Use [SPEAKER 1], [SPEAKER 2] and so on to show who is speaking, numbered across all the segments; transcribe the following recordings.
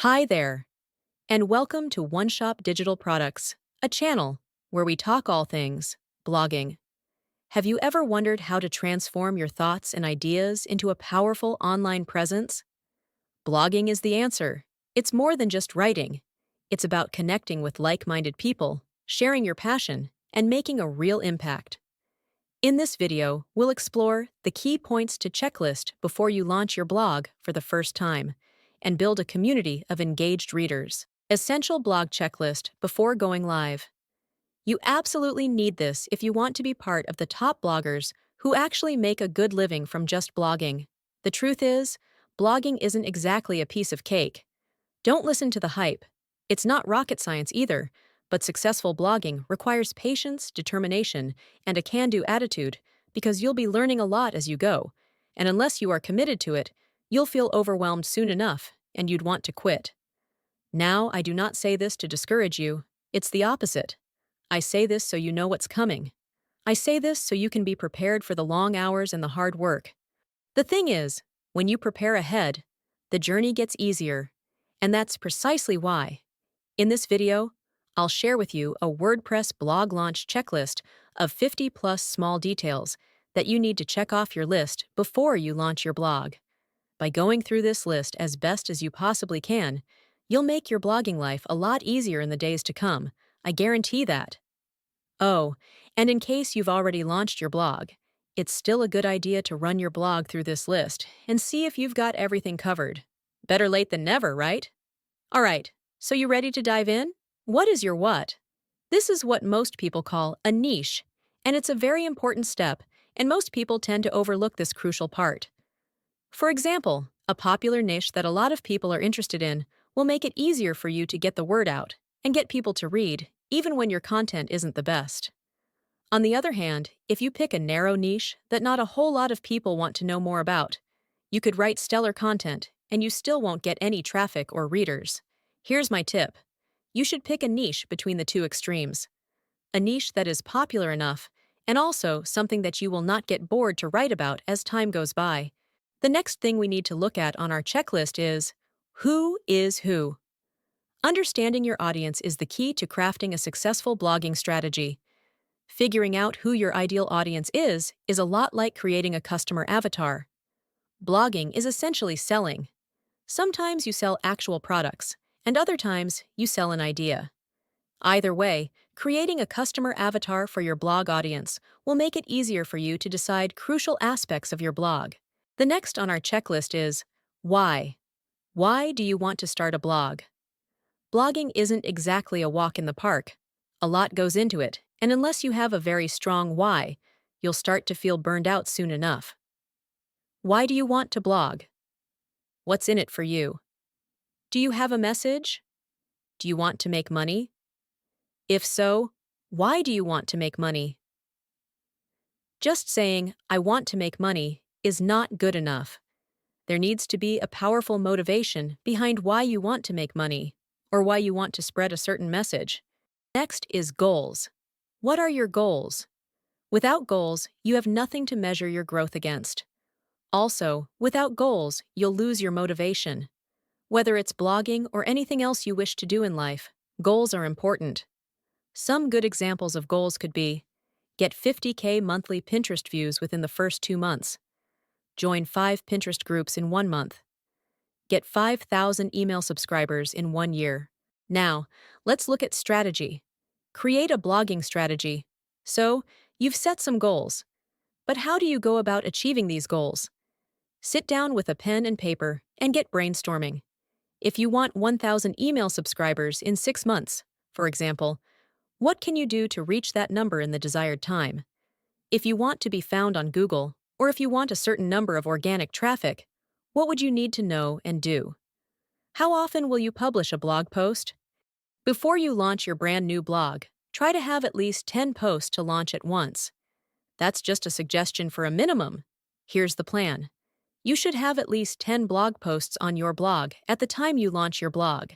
[SPEAKER 1] Hi there, and welcome to One Shop Digital Products, a channel where we talk all things blogging. Have you ever wondered how to transform your thoughts and ideas into a powerful online presence? Blogging is the answer. It's more than just writing. It's about connecting with like-minded people, sharing your passion, and making a real impact. In this video, we'll explore the key points to checklist before you launch your blog for the first time and build a community of engaged readers. Essential blog checklist before going live. You absolutely need this if you want to be part of the top bloggers who actually make a good living from just blogging. The truth is, blogging isn't exactly a piece of cake. Don't listen to the hype. It's not rocket science either, but successful blogging requires patience, determination, and a can-do attitude because you'll be learning a lot as you go, and unless you are committed to it, you'll feel overwhelmed soon enough and you'd want to quit. Now, I do not say this to discourage you. It's the opposite. I say this so you know what's coming. I say this so you can be prepared for the long hours and the hard work. The thing is, when you prepare ahead, the journey gets easier, and that's precisely why. In this video, I'll share with you a WordPress blog launch checklist of 50 plus small details that you need to check off your list before you launch your blog. By going through this list as best as you possibly can, you'll make your blogging life a lot easier in the days to come. I guarantee that. Oh, and in case you've already launched your blog, it's still a good idea to run your blog through this list and see if you've got everything covered. Better late than never, right? All right, so you ready to dive in? What is your what? This is what most people call a niche, and it's a very important step, and most people tend to overlook this crucial part. For example, a popular niche that a lot of people are interested in will make it easier for you to get the word out and get people to read, even when your content isn't the best. On the other hand, if you pick a narrow niche that not a whole lot of people want to know more about, you could write stellar content and you still won't get any traffic or readers. Here's my tip. You should pick a niche between the two extremes. A niche that is popular enough, and also something that you will not get bored to write about as time goes by. The next thing we need to look at on our checklist is, who is who? Understanding your audience is the key to crafting a successful blogging strategy. Figuring out who your ideal audience is a lot like creating a customer avatar. Blogging is essentially selling. Sometimes you sell actual products, and other times you sell an idea. Either way, creating a customer avatar for your blog audience will make it easier for you to decide crucial aspects of your blog. The next on our checklist is why. Why do you want to start a blog? Blogging isn't exactly a walk in the park. A lot goes into it, and unless you have a very strong why, you'll start to feel burned out soon enough. Why do you want to blog? What's in it for you? Do you have a message? Do you want to make money? If so, why do you want to make money? Just saying, I want to make money, is not good enough. There needs to be a powerful motivation behind why you want to make money, or why you want to spread a certain message. Next is goals. What are your goals? Without goals, you have nothing to measure your growth against. Also, without goals, you'll lose your motivation. Whether it's blogging or anything else you wish to do in life, goals are important. Some good examples of goals could be: get 50K monthly Pinterest views within the first 2 months. Join 5 Pinterest groups in 1 month. Get 5,000 email subscribers in 1 year. Now, let's look at strategy. Create a blogging strategy. So, you've set some goals. But how do you go about achieving these goals? Sit down with a pen and paper and get brainstorming. If you want 1,000 email subscribers in 6 months, for example, what can you do to reach that number in the desired time? If you want to be found on Google, or if you want a certain number of organic traffic, what would you need to know and do? How often will you publish a blog post? Before you launch your brand new blog, try to have at least 10 posts to launch at once. That's just a suggestion for a minimum. Here's the plan. You should have at least 10 blog posts on your blog at the time you launch your blog.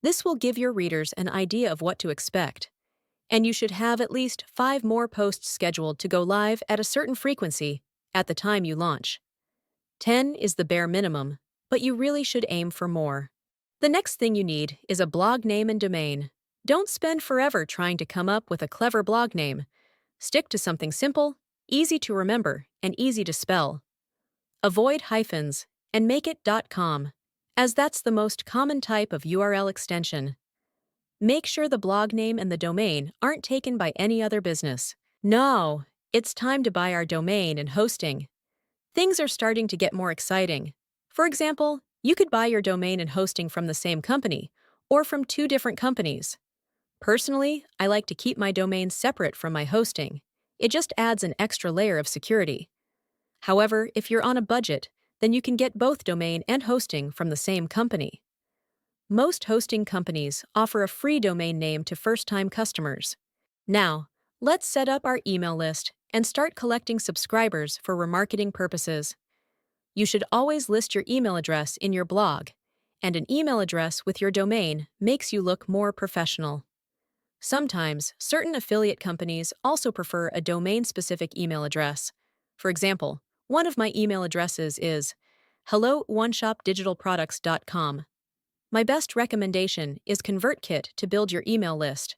[SPEAKER 1] This will give your readers an idea of what to expect. And you should have at least 5 more posts scheduled to go live at a certain frequency at the time you launch. 10 is the bare minimum, but you really should aim for more. The next thing you need is a blog name and domain. Don't spend forever trying to come up with a clever blog name. Stick to something simple, easy to remember, and easy to spell. Avoid hyphens and make it .com, as that's the most common type of URL extension. Make sure the blog name and the domain aren't taken by any other business. No, it's time to buy our domain and hosting. Things are starting to get more exciting. For example, you could buy your domain and hosting from the same company, or from two different companies. Personally, I like to keep my domain separate from my hosting. It just adds an extra layer of security. However, if you're on a budget, then you can get both domain and hosting from the same company. Most hosting companies offer a free domain name to first-time customers. Now, let's set up our email list and start collecting subscribers for remarketing purposes. You should always list your email address in your blog, and an email address with your domain makes you look more professional. Sometimes, certain affiliate companies also prefer a domain-specific email address. For example, one of my email addresses is hello@oneshopdigitalproducts.com. My best recommendation is ConvertKit to build your email list.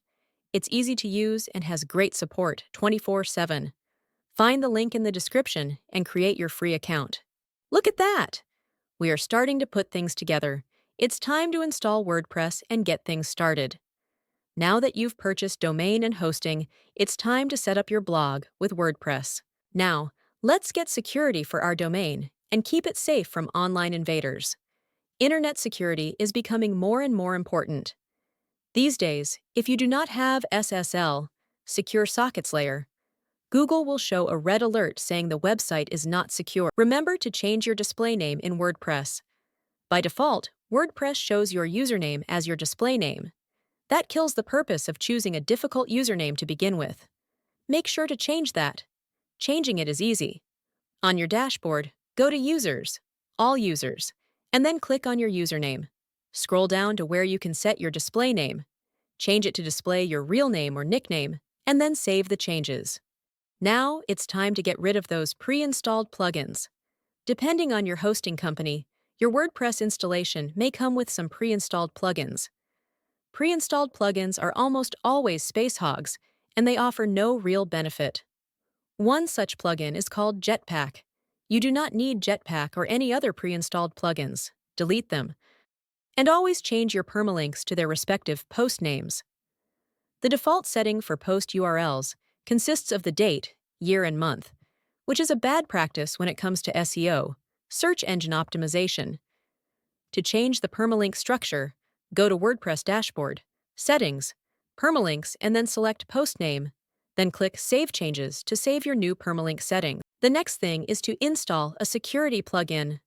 [SPEAKER 1] It's easy to use and has great support 24/7. Find the link in the description and create your free account. Look at that! We are starting to put things together. It's time to install WordPress and get things started. Now that you've purchased domain and hosting, it's time to set up your blog with WordPress. Now, let's get security for our domain and keep it safe from online invaders. Internet security is becoming more and more important. These days, if you do not have SSL, Secure Sockets Layer, Google will show a red alert saying the website is not secure. Remember to change your display name in WordPress. By default, WordPress shows your username as your display name. That kills the purpose of choosing a difficult username to begin with. Make sure to change that. Changing it is easy. On your dashboard, go to Users, All Users, and then click on your username. Scroll down to where you can set your display name. Change it to display your real name or nickname, and then save the changes. Now it's time to get rid of those pre-installed plugins. Depending on your hosting company, your WordPress installation may come with some pre-installed plugins. Pre-installed plugins are almost always space hogs, and they offer no real benefit. One such plugin is called Jetpack. You do not need Jetpack or any other pre-installed plugins. Delete them. And always change your permalinks to their respective post names. The default setting for post URLs consists of the date, year, and month, which is a bad practice when it comes to SEO, search engine optimization. To change the permalink structure, go to WordPress Dashboard, Settings, Permalinks, and then select Post Name. Then click Save Changes to save your new permalink setting. The next thing is to install a security plugin.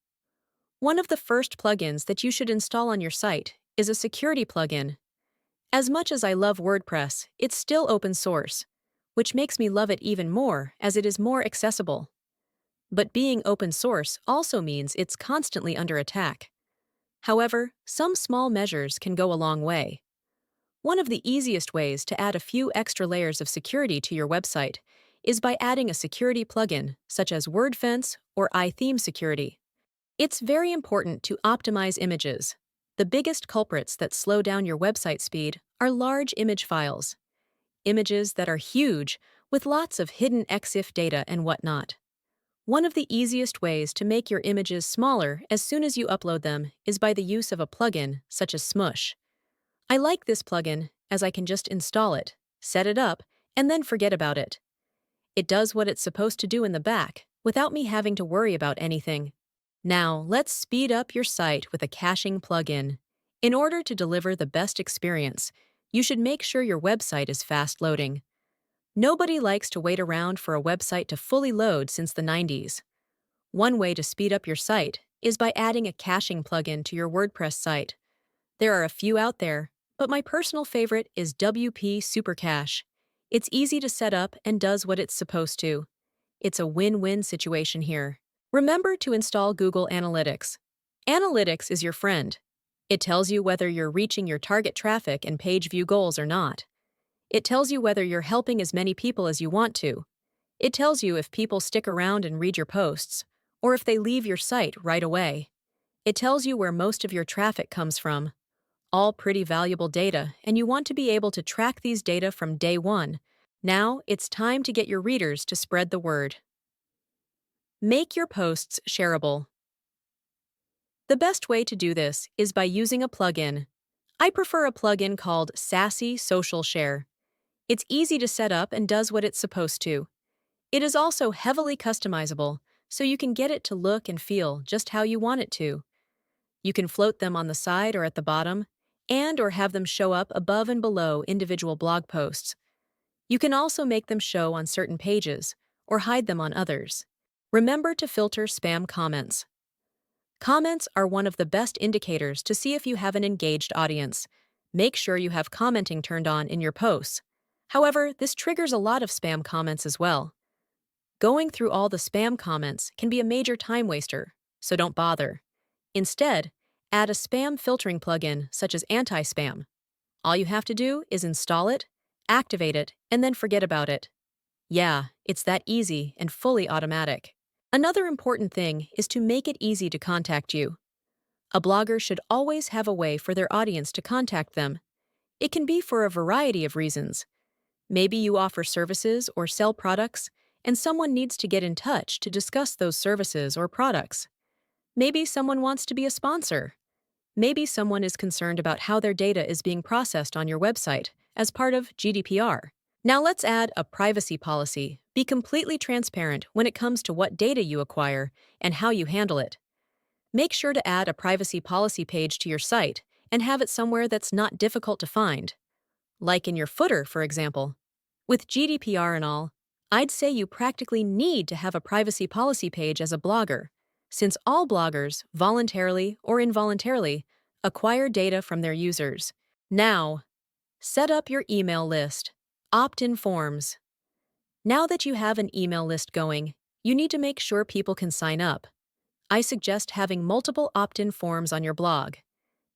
[SPEAKER 1] One of the first plugins that you should install on your site is a security plugin. As much as I love WordPress, it's still open source, which makes me love it even more as it is more accessible. But being open source also means it's constantly under attack. However, some small measures can go a long way. One of the easiest ways to add a few extra layers of security to your website is by adding a security plugin, such as WordFence or iTheme Security. It's very important to optimize images. The biggest culprits that slow down your website speed are large image files. Images that are huge, with lots of hidden EXIF data and whatnot. One of the easiest ways to make your images smaller as soon as you upload them is by the use of a plugin, such as Smush. I like this plugin as I can just install it, set it up, and then forget about it. It does what it's supposed to do in the back, without me having to worry about anything. Now, let's speed up your site with a caching plugin. In order to deliver the best experience, you should make sure your website is fast loading. Nobody likes to wait around for a website to fully load since the 90s. One way to speed up your site is by adding a caching plugin to your WordPress site. There are a few out there, but my personal favorite is WP Supercache. It's easy to set up and does what it's supposed to. It's a win-win situation here. Remember to install Google Analytics. Analytics is your friend. It tells you whether you're reaching your target traffic and page view goals or not. It tells you whether you're helping as many people as you want to. It tells you if people stick around and read your posts, or if they leave your site right away. It tells you where most of your traffic comes from. All pretty valuable data, and you want to be able to track these data from day one. Now, it's time to get your readers to spread the word. Make your posts shareable. The best way to do this is by using a plugin. I prefer a plugin called Sassy Social Share. It's easy to set up and does what it's supposed to. It is also heavily customizable, so you can get it to look and feel just how you want it to. You can float them on the side or at the bottom, and or have them show up above and below individual blog posts. You can also make them show on certain pages, or hide them on others. Remember to filter spam comments. Comments are one of the best indicators to see if you have an engaged audience. Make sure you have commenting turned on in your posts. However, this triggers a lot of spam comments as well. Going through all the spam comments can be a major time waster, so don't bother. Instead, add a spam filtering plugin such as Anti-Spam. All you have to do is install it, activate it, and then forget about it. Yeah, it's that easy and fully automatic. Another important thing is to make it easy to contact you. A blogger should always have a way for their audience to contact them. It can be for a variety of reasons. Maybe you offer services or sell products, and someone needs to get in touch to discuss those services or products. Maybe someone wants to be a sponsor. Maybe someone is concerned about how their data is being processed on your website as part of GDPR. Now let's add a privacy policy. Be completely transparent when it comes to what data you acquire and how you handle it. Make sure to add a privacy policy page to your site and have it somewhere that's not difficult to find. Like in your footer, for example. With GDPR and all, I'd say you practically need to have a privacy policy page as a blogger, since all bloggers, voluntarily or involuntarily, acquire data from their users. Now, set up your email list. Opt-in forms. Now that you have an email list going, you need to make sure people can sign up. I suggest having multiple opt-in forms on your blog.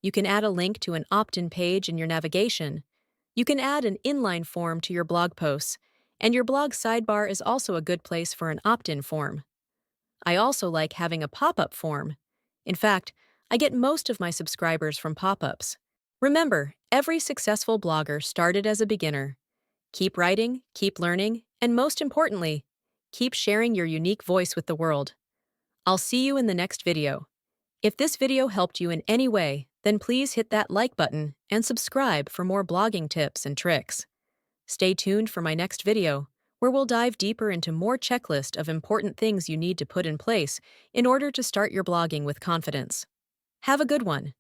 [SPEAKER 1] You can add a link to an opt-in page in your navigation. You can add an inline form to your blog posts, and your blog sidebar is also a good place for an opt-in form. I also like having a pop-up form. In fact, I get most of my subscribers from pop-ups. Remember, every successful blogger started as a beginner. Keep writing, keep learning, and most importantly, keep sharing your unique voice with the world. I'll see you in the next video. If this video helped you in any way, then please hit that like button and subscribe for more blogging tips and tricks. Stay tuned for my next video, where we'll dive deeper into more checklist of important things you need to put in place in order to start your blogging with confidence. Have a good one.